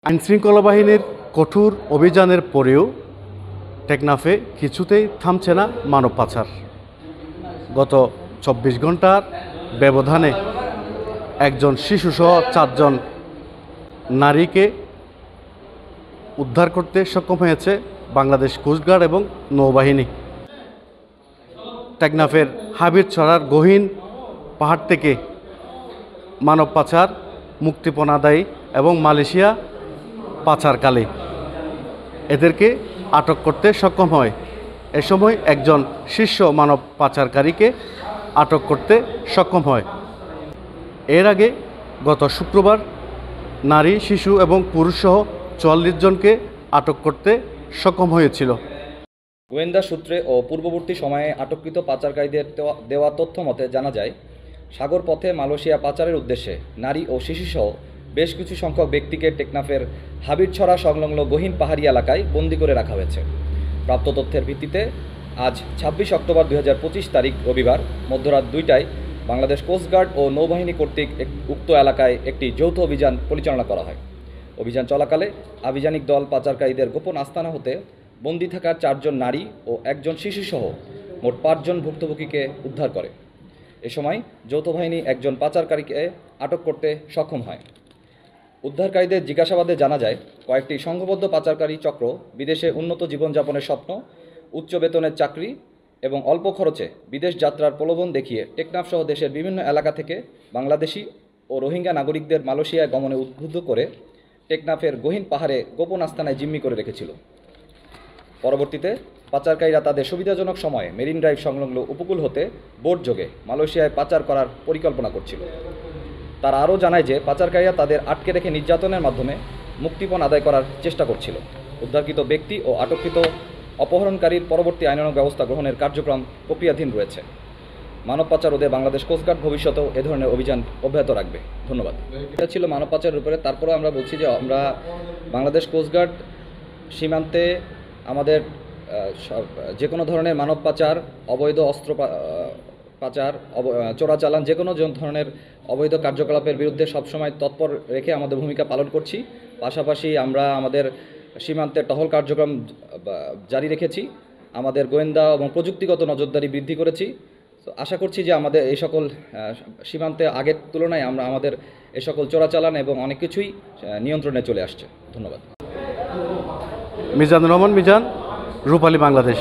আইনশৃঙ্খলা বাহিনীর কঠোর অভিযানের পরেও টেকনাফে কিছুতেই থামছে না মানব পাচার। গত ২৪ ঘন্টার ব্যবধানে একজন শিশুসহ ৪ জন নারীকে উদ্ধার করতে সক্ষম হয়েছে বাংলাদেশ কোস্টগার্ড এবং নৌবাহিনী। টেকনাফের হাবিরছড়ার গহীন পাহাড় থেকে মানব পাচার, মুক্তিপণ আদায় এবং মালয়েশিয়া পাচারকালে এদেরকে আটক করতে সক্ষম হয়। এ সময় একজন শীর্ষ মানব পাচারকারীকে আটক করতে সক্ষম হয়। এর আগে গত শুক্রবার নারী, শিশু এবং পুরুষসহ ৪৪ জনকে আটক করতে সক্ষম হয়েছিল। গোয়েন্দা সূত্রে ও পূর্ববর্তী সময়ে আটককৃত পাচারকারীদের দেওয়া তথ্য মতে জানা যায়, সাগর পথে মালয়েশিয়া পাচারের উদ্দেশ্যে নারী ও শিশুসহ বেশ কিছু সংখ্যক ব্যক্তিকে টেকনাফের হাবিরছড়া সংলগ্ন গহীন পাহাড়ি এলাকায় বন্দী করে রাখা হয়েছে। প্রাপ্ত তথ্যের ভিত্তিতে আজ ২৬ অক্টোবর ২০২৫ তারিখ রবিবার মধ্যরাত ২টায় বাংলাদেশ কোস্টগার্ড ও নৌবাহিনী কর্তৃক উক্ত এলাকায় একটি যৌথ অভিযান পরিচালনা করা হয়। অভিযান চলাকালে আভিযানিক দল পাচারকারীদের গোপন আস্তানা হতে বন্দী থাকা ৪ জন নারী ও ১ জন শিশুসহ মোট ৫ জন ভুক্তভোগীকে উদ্ধার করে। এ সময় যৌথ বাহিনী একজন পাচারকারীকে আটক করতে সক্ষম হয়। উদ্ধারকারীদের জিজ্ঞাসাবাদে জানা যায়, কয়েকটি সংঘবদ্ধ পাচারকারী চক্র বিদেশে উন্নত জীবনযাপনের স্বপ্ন, উচ্চ বেতনের চাকরি এবং অল্প খরচে বিদেশ যাত্রার প্রলোভন দেখিয়ে টেকনাফ সহ দেশের বিভিন্ন এলাকা থেকে বাংলাদেশি ও রোহিঙ্গা নাগরিকদের মালয়েশিয়ায় গমনে উদ্বুদ্ধ করে টেকনাফের গহীন পাহাড়ে গোপন আস্তানায় জিম্মি করে রেখেছিল। পরবর্তীতে পাচারকারীরা তাদের সুবিধাজনক সময়ে মেরিন ড্রাইভ সংলগ্ন উপকূল হতে বোট যোগে মালয়েশিয়ায় পাচার করার পরিকল্পনা করছিল। তারা আরও জানায় যে পাচারকারীরা তাদের আটকে রেখে নির্যাতনের মাধ্যমে মুক্তিপণ আদায় করার চেষ্টা করছিল। উদ্ধারকৃত ব্যক্তি ও আটককৃত অপহরণকারীর পরবর্তী আইনানুগ ব্যবস্থা গ্রহণের কার্যক্রম প্রক্রিয়াধীন রয়েছে। মানব পাচার রোধে বাংলাদেশ কোস্টগার্ড ভবিষ্যতেও এ ধরনের অভিযান অব্যাহত রাখবে। ধন্যবাদ। এটা ছিল মানব পাচারের উপরে। তারপরেও আমরা বলছি যে আমরা বাংলাদেশ কোস্টগার্ড সীমান্তে আমাদের যে কোনো ধরনের মানব পাচার, অবৈধ অস্ত্র পাচার, চোরাচালান, যে কোনো ধরনের অবৈধ কার্যকলাপের বিরুদ্ধে সবসময় তৎপর রেখে আমাদের ভূমিকা পালন করছি। পাশাপাশি আমরা আমাদের সীমান্তে টহল কার্যক্রম জারি রেখেছি, আমাদের গোয়েন্দা এবং প্রযুক্তিগত নজরদারি বৃদ্ধি করেছি। আশা করছি যে আমাদের এই সকল সীমান্তে আগের তুলনায় আমাদের এই সকল চোরাচালান এবং অনেক কিছুই নিয়ন্ত্রণে চলে আসছে। ধন্যবাদ। মিজানুর রহমান মিজান, রূপালী, বাংলাদেশ।